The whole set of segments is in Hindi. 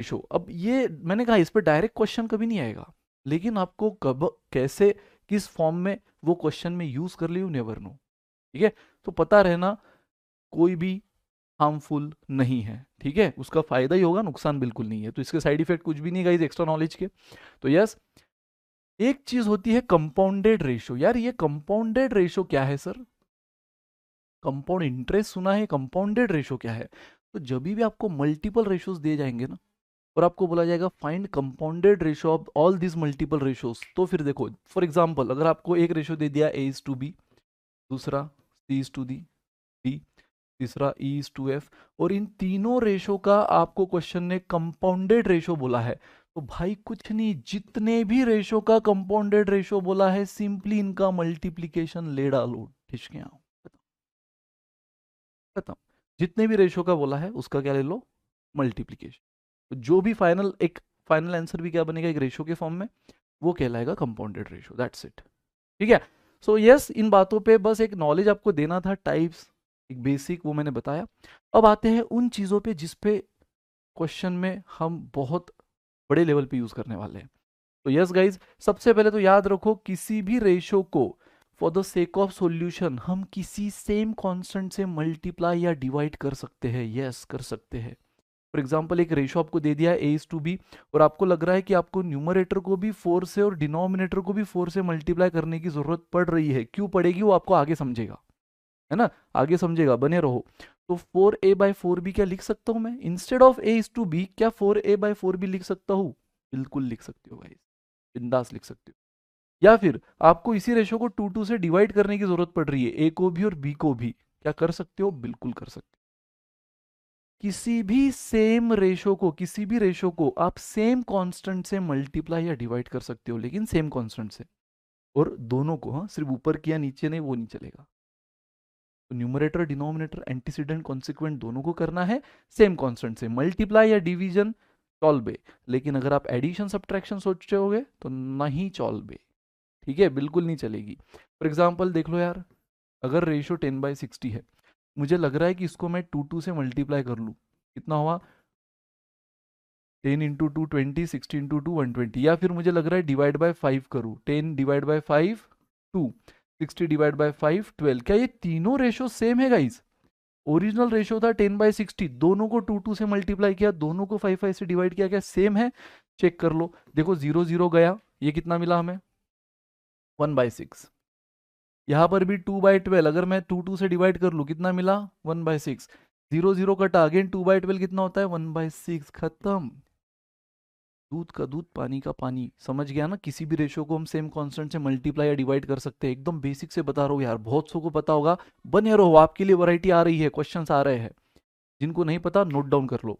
रेशो। अब ये मैंने कहा इस पर डायरेक्ट क्वेश्चन कभी नहीं आएगा, लेकिन आपको कब कैसे किस फॉर्म में वो क्वेश्चन में यूज कर ली, यू नेवर नो। ठीक है, तो पता रहना कोई भी हार्मफुल नहीं है, ठीक है, उसका फायदा ही होगा, नुकसान बिल्कुल नहीं है, तो इसके साइड इफेक्ट कुछ भी नहीं गाइस एक्स्ट्रा नॉलेज के। तो यस, एक चीज होती है कंपाउंडेड रेशो। यार ये कंपाउंडेड रेशो क्या है सर? कंपाउंड इंटरेस्ट सुना है, कंपाउंडेड रेशो क्या है? तो जब भी आपको मल्टीपल रेशोज दिए जाएंगे ना, और आपको बोला जाएगा find compounded ratio of all this multiple ratios, तो फिर देखो फॉर एग्जांपल अगर आपको एक रेशो दे दिया ए इज टू बी, दूसरा सी इज टू डी, तीसरा ई इज टू एफ, और इन तीनों रेशो का आपको क्वेश्चन ने कंपाउंडेड रेशो बोला है, तो भाई कुछ नहीं, जितने भी रेशो का कंपाउंडेड रेशो बोला है सिंपली इनका मल्टीप्लीकेशन ले डालो, ठीक है, खत्म। जितने भी रेशो का बोला है उसका क्या ले लो, मल्टीप्लीकेशन। तो जो भी फाइनल एक फाइनल आंसर भी क्या बनेगा, एक रेशो के फॉर्म में, वो कहलाएगा कंपाउंडेड रेशो, दैट्स इट। ठीक है, सो यस इन बातों पे बस एक नॉलेज आपको देना था, टाइप्स एक बेसिक वो मैंने बताया। अब आते हैं उन चीज़ों पे जिस पे क्वेश्चन में हम बहुत बड़े लेवल पे यूज करने वाले हैं। तो यस गाइज, सबसे पहले तो याद रखो किसी भी रेशो को for the sake of solution हम किसी सेम कांस्टेंट से मल्टीप्लाई या डिवाइड कर सकते हैं, यस कर सकते हैं। फॉर एग्जाम्पल एक रेशो आपको दे दिया है ए इज टू बी, और आपको लग रहा है कि आपको न्यूमरेटर को भी 4 से और डिनोमिनेटर को भी 4 से मल्टीप्लाई करने की जरूरत पड़ रही है, क्यों पड़ेगी वो आपको आगे समझेगा, है ना, आगे समझेगा, बने रहो। तो 4a/4 भी क्या लिख सकता हूं मैं, instead of a is to b क्या 4a/4 भी लिख सकता हूँ? बिल्कुल लिख सकते हो भाई, बिंदास लिख सकते हो। या फिर आपको इसी रेशो को 2 से डिवाइड करने की जरूरत पड़ रही है, ए को भी और बी को भी, क्या कर सकते हो, बिल्कुल कर सकते हो। किसी भी सेम रेशो को, किसी भी रेशो को आप सेम कांस्टेंट से मल्टीप्लाई या डिवाइड कर सकते हो, लेकिन सेम कांस्टेंट से, और दोनों को, हाँ सिर्फ ऊपर किया नीचे नहीं, वो नहीं चलेगा। तो न्यूमरेटर डिनोमिनेटर एंटीसीडेंट कॉन्सिक्वेंट दोनों को करना है सेम कांस्टेंट से, मल्टीप्लाई या डिवीजन चॉल्बे, लेकिन अगर आप एडिशन सब्ट्रैक्शन सोच रहे होगे तो नहीं चॉल्बे, ठीक है, बिल्कुल नहीं चलेगी। फॉर एग्जाम्पल देख लो यार, अगर रेशियो 10/60 है, मुझे लग रहा है कि इसको मैं 2 से मल्टीप्लाई कर लूँ, कितना हुआ, 10 × 2 20, 60 × 2 120, या फिर मुझे लग रहा है डिवाइड बाय 5 करूँ, 10 डिवाइड बाय 5 2, 60 डिवाइड बाय 5 12, क्या ये तीनों रेशो सेम है गाइस? ओरिजिनल रेशो था 10/60, दोनों को 2 से मल्टीप्लाई किया, दोनों को 5 से डिवाइड किया, क्या सेम है? चेक कर लो, देखो 0 0 गया, ये कितना मिला हमें, 1/6। यहाँ पर भी 2/12, अगर मैं 2 से डिवाइड कर लूँ कितना मिला, 1/6। 0 0 कटा, अगेन 2/12 कितना होता है, 1/6, खत्म। दूध का दूध, पानी का पानी, समझ गया ना, किसी भी रेशो को हम सेम कांस्टेंट से मल्टीप्लाई या डिवाइड कर सकते हैं, एकदम बेसिक से बता रहा हूँ यार, बहुत सौ को पता होगा, बने रहो, आपके लिए वैरायटी आ रही है, क्वेश्चंस आ रहे हैं, जिनको नहीं पता नोट डाउन कर लो।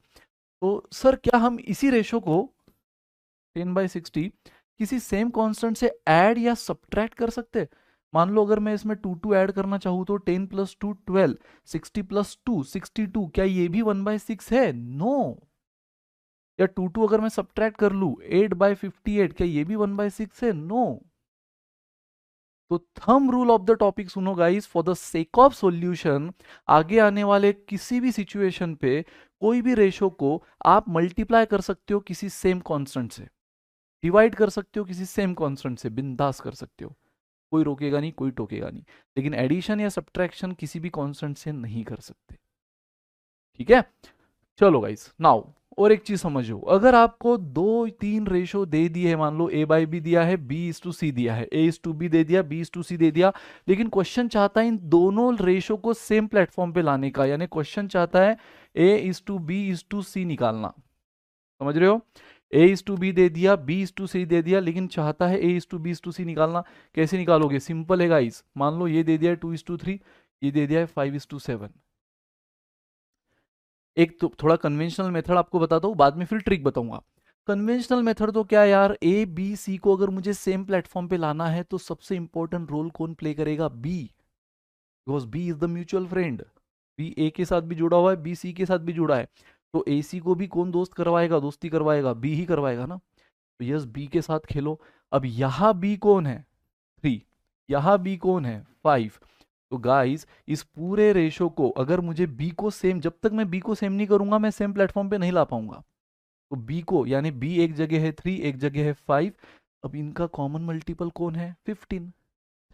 तो सर क्या हम इसी रेशो को 10/60 किसी सेम कांस्टेंट से ऐड या सब्ट्रैक्ट कर सकते हैं? मान लो अगर मैं इसमें 2 ऐड करना चाहूँ तो 10 + 2 12, 60 + 2 62, क्या ये भी 1/6 है? नो। या 2 अगर मैं सब्ट्रैक्ट कर लूँ 8/58, क्या ये भी 1/6 है? नो। तो thumb rule of the topic सुनो guys, for the sake of solution, आगे आने वाले किसी भी सिचुएशन पे कोई भी रेशो को आप मल्टीप्लाई कर सकते हो किसी सेम कांस्टेंट से, डिवाइड कर सकते हो किसी सेम कांस्टेंट से, बिंदास कर सकते हो, कोई रोकेगा नहीं, कोई टोकेगा नहीं, लेकिन एडिशन या सब्ट्रैक्शन किसी भी कांस्टेंट से नहीं कर सकते। ठीक है, चलो गाइस नाउ और एक चीज समझो, अगर आपको 2 3 रेशो दे दिए है, मान लो a/b दिया है, b/c दिया है, a/b दे दिया, b/c दे दिया, लेकिन क्वेश्चन चाहता है इन दोनों रेशो को सेम प्लेटफॉर्म पे लाने का, यानी क्वेश्चन चाहता है a/b/c निकालना, समझ रहे हो, a/b दे दिया, b/c दे दिया, लेकिन चाहता है a/b/c निकालना, कैसे निकालोगे, सिंपल है गाइस, मान लो ये दे दिया है 2/3, ये दे दिया है 5/7। एक तो थोड़ा कन्वेंशनल मेथड आपको बताता हूँ, बाद में फिर ट्रिक बताऊंगा। कन्वेंशनल मेथड तो क्या यार, ए बी सी को अगर मुझे सेम प्लेटफॉर्म पे लाना है तो सबसे इंपॉर्टेंट रोल कौन प्ले करेगा, B, because B is the mutual friend, B A के साथ भी जुड़ा हुआ है, बी सी के साथ भी जुड़ा है, तो ए सी को भी कौन दोस्त करवाएगा, दोस्ती करवाएगा, बी ही करवाएगा ना, तो यस बी के साथ खेलो। अब यहाँ बी कौन है, 3, यहाँ बी कौन है, 5। तो गाइस इस पूरे रेशो को अगर मुझे बी को सेम, जब तक मैं बी को सेम नहीं करूंगा मैं सेम प्लेटफॉर्म पे नहीं ला पाऊंगा, तो b को, यानी b एक जगह है 3, एक जगह है 5, अब इनका कॉमन मल्टीपल कौन है? 15।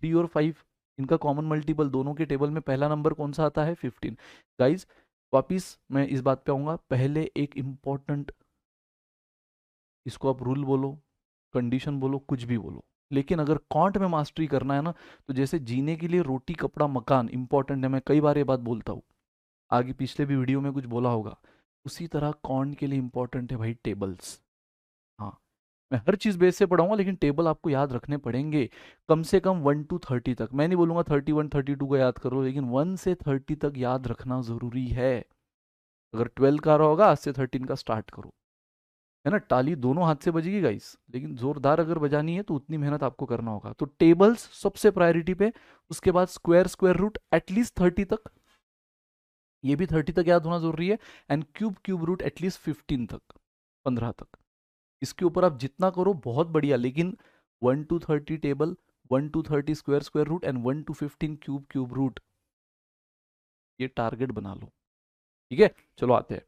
3 और 5 इनका कॉमन मल्टीपल, दोनों के टेबल में पहला नंबर कौन सा आता है? 15। गाइज वापिस मैं इस बात पे आऊंगा, पहले एक इंपॉर्टेंट, इसको आप रूल बोलो, कंडीशन बोलो, कुछ भी बोलो, लेकिन अगर कॉन्ट में मास्टरी करना है ना, तो जैसे जीने के लिए रोटी कपड़ा मकान इंपॉर्टेंट है, मैं कई बार ये बात बोलता हूँ, आगे पिछले भी वीडियो में कुछ बोला होगा, उसी तरह कॉन्ट के लिए इंपॉर्टेंट है भाई टेबल्स। हाँ, मैं हर चीज़ बेस से पढ़ाऊंगा, लेकिन टेबल आपको याद रखने पड़ेंगे, कम से कम 1 to 30 तक। मैं नहीं बोलूंगा 31 32 को याद करो, लेकिन 1 से 30 तक याद रखना ज़रूरी है। अगर 12 का रहा होगा, आज से 13 का स्टार्ट करो, है ना। ताली दोनों हाथ से बजेगी गाइस, लेकिन जोरदार अगर बजानी है तो उतनी मेहनत आपको करना होगा। तो टेबल्स सबसे प्रायोरिटी पे, उसके बाद स्क्वायर, स्क्वायर रूट एटलीस्ट 30 तक, ये भी 30 तक याद होना जरूरी है, and cube, cube root at least 15 तक, 15 तक। इसके ऊपर आप जितना करो बहुत बढ़िया, लेकिन 1 to 30 table, 1 to 30 square, square root and 1 to 15 cube, cube root, ये टारगेट बना लो, ठीक है। चलो आते हैं,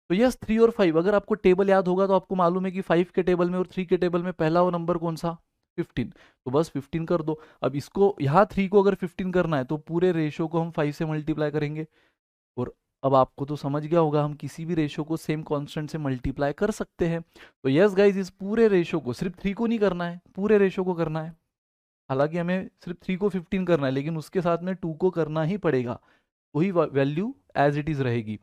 तो यस 3 और 5, अगर आपको टेबल याद होगा तो आपको मालूम है कि 5 के टेबल में और 3 के टेबल में पहला वो नंबर कौन सा? 15, तो बस 15 कर दो। अब इसको यहाँ 3 को अगर 15 करना है तो पूरे रेशो को हम 5 से मल्टीप्लाई करेंगे, और अब आपको तो समझ गया होगा हम किसी भी रेशो को सेम कांस्टेंट से मल्टीप्लाई कर सकते हैं। तो यस गाइज, इस पूरे रेशो को, सिर्फ 3 को नहीं करना है, पूरे रेशो को करना है। हालांकि हमें सिर्फ 3 को 15 करना है, लेकिन उसके साथ में 2 को करना ही पड़ेगा, वही वैल्यू एज इट इज रहेगी।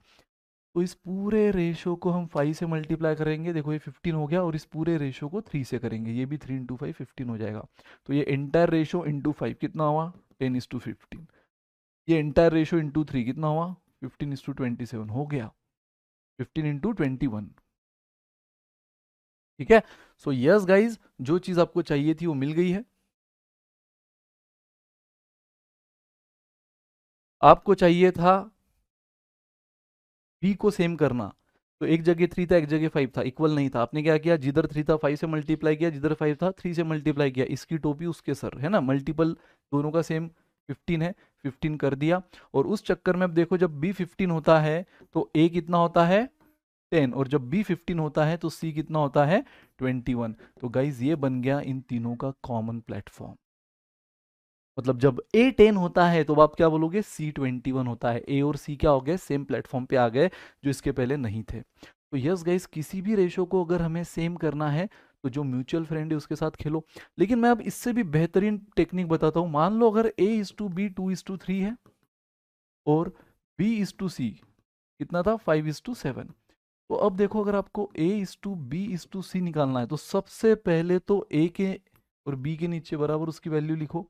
तो इस पूरे रेशो को हम 5 से मल्टीप्लाई करेंगे, देखो ये 15 हो गया, और इस पूरे रेशो को 3 से करेंगे, ये भी 3 इंटू 5 15 हो जाएगा। तो ये एंटायर रेशो इंटू 5 कितना हुआ? 10:15। ये एंटायर रेशो इंटू 3 कितना हुआ? 15:27 हो गया, 15:21, ठीक है। सो यस गाइज, जो चीज आपको चाहिए थी वो मिल गई है। आपको चाहिए था बी को सेम करना, तो एक जगह 3 था, एक जगह 5 था, इक्वल नहीं था। आपने क्या किया, जिधर 3 था 5 से मल्टीप्लाई किया, जिधर 5 था 3 से मल्टीप्लाई किया, इसकी टोपी उसके सर, है ना, मल्टीपल दोनों का सेम 15 है, 15 कर दिया। और उस चक्कर में अब देखो, जब बी 15 होता है तो ए कितना होता है? 10, और जब बी 15 होता है तो सी कितना होता है? 21। तो गाइज ये बन गया इन तीनों का कॉमन प्लेटफॉर्म। मतलब जब ए 10 होता है तो आप क्या बोलोगे? सी 21 होता है। ए और सी क्या हो गए? सेम प्लेटफॉर्म पे आ गए, जो इसके पहले नहीं थे। तो यस गाइस, किसी भी रेशो को अगर हमें सेम करना है तो जो म्यूचुअल फ्रेंड है उसके साथ खेलो। लेकिन मैं अब इससे भी बेहतरीन टेक्निक बताता हूँ। मान लो अगर ए इज टू बी 2:3 है, और बी इज टू सी कितना था? 5:7। तो अब देखो, अगर आपको ए is to B is to सी निकालना है, तो सबसे पहले तो ए के और बी के नीचे बराबर उसकी वैल्यू लिखो,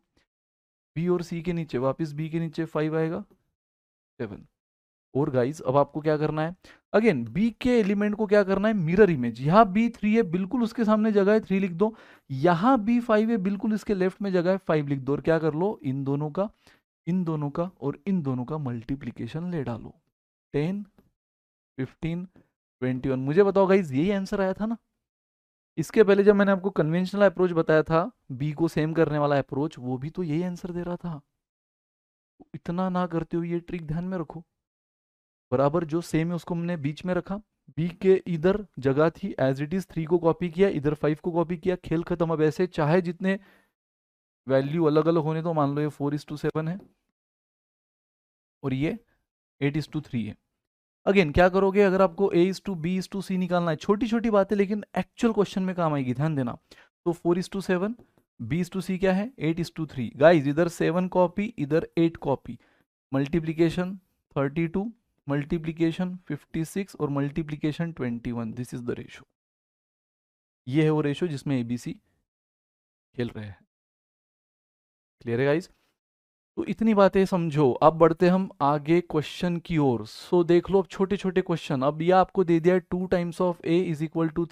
बी और सी के नीचे वापस बी के नीचे 5 आएगा, 7। और गाइस अब आपको क्या करना है? अगेन बी के एलिमेंट को क्या करना है? Mirror image. यहाँ बी 3 है, बिल्कुल उसके सामने जगह है 3 लिख दो। यहाँ बी 5 है, बिल्कुल इसके लेफ्ट में जगह है 5 लिख दो। और क्या कर लो? इन दोनों का, इन दोनों का और इन दोनों का मल्टीप्लीकेशन ले डालो। 10, 15, 21। मुझे बताओ गाइज, यही आंसर आया था ना? इसके पहले जब मैंने आपको कन्वेंशनल अप्रोच बताया था, बी को सेम करने वाला अप्रोच, वो भी तो यही आंसर दे रहा था। इतना ना करते हुए ये ट्रिक ध्यान में रखो, बराबर जो सेम है उसको हमने बीच में रखा, बी के इधर जगह थी एज इट इज, 3 को कॉपी किया, इधर 5 को कॉपी किया, खेल खत्म। अब ऐसे चाहे जितने वैल्यू अलग अलग होने, तो मान लो ये 4:7 है और ये 8:3 है। अगेन क्या करोगे? अगर आपको ए is to B is to सी निकालना है, छोटी छोटी बातें लेकिन एक्चुअल क्वेश्चन में काम आएगी, ध्यान देना। तो 4:7, बी इज टू सी क्या है? 8:3। गाइज इधर 7 कॉपी, इधर 8 कॉपी, मल्टीप्लीकेशन 32, मल्टीप्लीकेशन 56 और multiplication 21। This is the ratio. ये है वो रेशो जिसमें एबीसी खेल रहे हैं। क्लियर है गाइज? तो इतनी बातें समझो। अब बढ़ते हम आगे क्वेश्चन की ओर। सो देख लो अब छोटे छोटे क्वेश्चन। अब यह आपको दे दिया 2 times of a is equal to